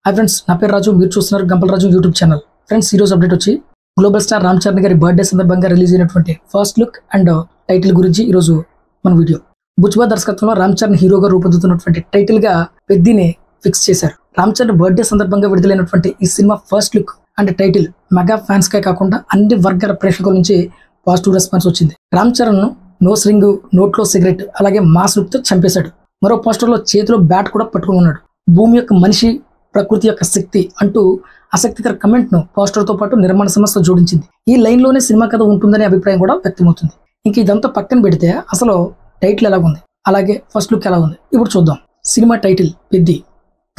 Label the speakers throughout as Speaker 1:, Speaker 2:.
Speaker 1: Hi friends, నా పేరు రాజు. మీరు చూస్తున్నారు గంపల్ రాజు యూట్యూబ్ ఛానల్. ఫ్రెండ్స్, ఈ రోజు అప్డేట్ వచ్చి గ్లోబల్ స్టార్ రామ్ చరణ్ గారి బర్త్డే సందర్భంగా రిలీజ్ అయినటువంటి ఫస్ట్ లుక్ అండ్ టైటిల్ గురించి ఈరోజు మన వీడియో. బుచ్బా దర్శకత్వంలో రామ్ చరణ్ హీరోగా రూపొందుతున్నటువంటి టైటిల్ గా పెద్దిని ఫిక్స్ చేశారు. రామ్ చరణ్ బర్త్డే సందర్భంగా విడుదలైనటువంటి ఈ cinema first look and title mega fans కే కాకుండా అన్ని వర్గాల ప్రేక్షకుల నుంచి పాజిటివ్ రెస్పాన్స్ వచ్చింది. రామ్ చరణ్ నోస్ రింగ్, నోట్లో సిగరెట్, అలాగే మాస్ లుక్ తో చంపేశాడు. మరో పోస్టర్ లో చేతిలో బ్యాట్ కూడా పట్టుకుని ఉన్నాడు. భూమి యొక్క మనిషి, ప్రకృతి యొక్క శక్తి అంటూ ఆసక్తికర కమెంట్ ను పోస్టర్ తో పాటు నిర్మాణ సంస్థ జోడించింది. ఈ లైన్ లోనే సినిమా కథ ఉంటుందనే అభిప్రాయం కూడా వ్యక్తమవుతుంది. ఇంక ఇదంతా పక్కన పెడితే అసలు టైటిల్ ఎలా ఉంది, అలాగే ఫస్ట్ లుక్ ఎలా ఉంది ఇప్పుడు చూద్దాం. సినిమా టైటిల్ పెద్ది,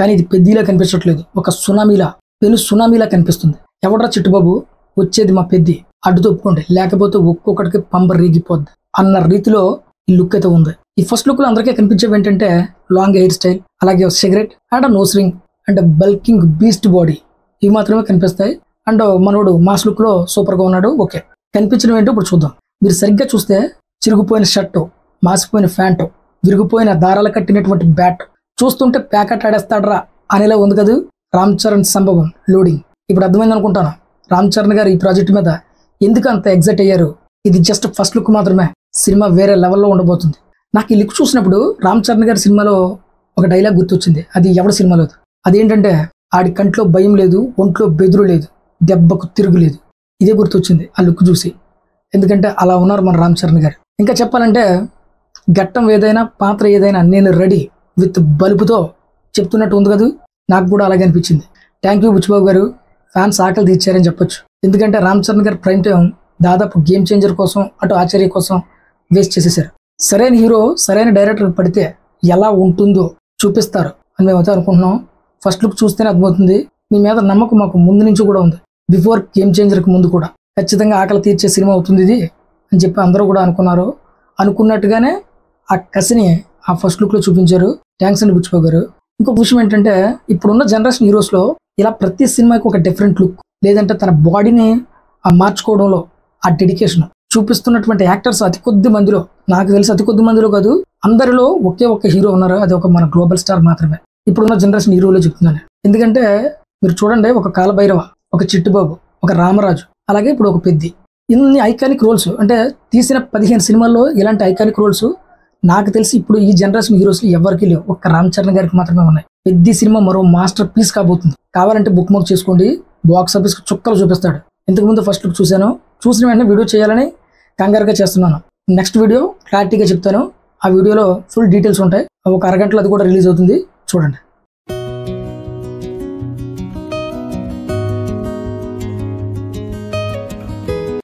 Speaker 1: కానీ ఇది పెద్దిలా కనిపించట్లేదు. ఒక సునామీలా, పెను సునామీలా కనిపిస్తుంది. ఎవడ్రా చిట్టుబాబు, వచ్చేది మా పెద్ది, అడ్డు తప్పుకోండి లేకపోతే ఒక్కొక్కడికి పంబ రీగిపోద్ది అన్న రీతిలో ఈ లుక్ అయితే ఉంది. ఈ ఫస్ట్ లుక్ లో అందరికీ కనిపించేవి ఏంటంటే లాంగ్ హెయిర్ స్టైల్, అలాగే cigarette and nose ring and bulking beast body, ఇవి మాత్రమే కనిపిస్తాయి. అండ్ మనోడు మాస్ లుక్ లో సూపర్ గా ఉన్నాడు. ఓకే, కనిపించడం ఏంటో ఇప్పుడు చూద్దాం. మీరు సరిగ్గా చూస్తే చిరిగిపోయిన షర్టు, మాసిపోయిన ప్యాంటు, విరిగిపోయిన దారాలు కట్టినటువంటి బ్యాట్ చూస్తుంటే ప్యాకెట్ ఆడేస్తాడరా అనేలా ఉంది కదా రామ్ చరణ్ సంభవం లోడింగ్. ఇప్పుడు అర్థమైంది అనుకుంటాను రామ్ చరణ్ గారు ఈ ప్రాజెక్ట్ మీద ఎందుకు అంత ఎగ్జైట్ అయ్యారు. ఇది జస్ట్ ఫస్ట్ లుక్ మాత్రమే, సినిమా వేరే లెవెల్లో ఉండబోతుంది. నాకు ఈ లుక్ చూసినప్పుడు రామ్ చరణ్ గారి సినిమాలో ఒక డైలాగ్ గుర్తొచ్చింది. అది ఎవరి సినిమాలో, అదేంటంటే ఆడి కంట్లో భయం లేదు, ఒంట్లో బెదురు లేదు, దెబ్బకు తిరుగులేదు. ఇదే గుర్తొచ్చింది ఆ లుక్ చూసి. ఎందుకంటే అలా ఉన్నారు మన రామ్ చరణ్ గారు. ఇంకా చెప్పాలంటే ఘట్టం ఏదైనా, పాత్ర ఏదైనా నేను రెడీ విత్ బలుపుతో చెప్తున్నట్టు ఉంది కదా, నాకు కూడా అలాగే అనిపించింది. థ్యాంక్ యూ బుచ్చిబాబు గారు, ఫ్యాన్స్ ఆకలి తీర్చారని చెప్పొచ్చు. ఎందుకంటే రామ్ చరణ్ గారు ప్రైమ్ టైం దాదాపు గేమ్ చేంజర్ కోసం, అటు ఆచార్య కోసం వేస్ట్ చేసేసారు. సరైన హీరో, సరైన డైరెక్టర్ పడితే ఎలా ఉంటుందో చూపిస్తారు అని మేమైతే అనుకుంటున్నాం. ఫస్ట్ లుక్ చూస్తేనే అర్థమవుతుంది. మీ మీద నమ్మకం మాకు ముందు నుంచి కూడా ఉంది. బిఫోర్ గేమ్ చేంజర్కి ముందు కూడా ఖచ్చితంగా ఆకలి తీర్చే సినిమా అవుతుంది ఇది అని చెప్పి అందరూ కూడా అనుకున్నారు. అనుకున్నట్టుగానే ఆ కసిని ఆ ఫస్ట్ లుక్ లో చూపించారు. థ్యాంక్స్ అండి బుచ్చిబాబు గారు. ఇంకొక విషయం ఏంటంటే ఇప్పుడున్న జనరేషన్ హీరోస్ లో ఇలా ప్రతి సినిమాకి ఒక డిఫరెంట్ లుక్, లేదంటే తన బాడీని మార్చుకోవడంలో ఆ డెడికేషన్ చూపిస్తున్నటువంటి యాక్టర్స్ అతి కొద్ది మందిలో, నాకు తెలిసి అతి కొద్ది మందిలో కాదు అందరిలో ఒకే ఒక్క హీరో ఉన్నారు. అది ఒక మన గ్లోబల్ స్టార్ మాత్రమే ఇప్పుడున్న జనరేషన్ హీరోలో చెప్తున్నాను. ఎందుకంటే మీరు చూడండి, ఒక కాలభైరవ, ఒక చిట్టుబాబు, ఒక రామరాజు, అలాగే ఇప్పుడు ఒక పెద్ది, ఇన్ని ఐకానిక్ రోల్స్. అంటే తీసిన 15 సినిమాల్లో ఇలాంటి ఐకానిక్ రోల్స్ నాకు తెలిసి ఇప్పుడు ఈ జనరేషన్ హీరోస్ ఎవరికి లేవు, ఒక్క రామ్ చరణ్ గారికి మాత్రమే ఉన్నాయి. పెద్ది సినిమా మరో మాస్టర్ పీస్ కాబోతుంది. కావాలంటే బుక్ మార్క్ చేసుకోండి, బాక్స్ ఆఫీస్ చుక్కలు చూపిస్తాడు. ఇంతకుముందు ఫస్ట్ లుక్ చూశాను, చూసిన వెంటనే వీడియో చేయాలని కంగారుగా చేస్తున్నాను. నెక్స్ట్ వీడియో క్లారిటీగా చెప్తాను. ఆ వీడియోలో ఫుల్ డీటెయిల్స్ ఉంటాయి. ఒక అరగంటలో అది కూడా రిలీజ్ అవుతుంది, చూడండి.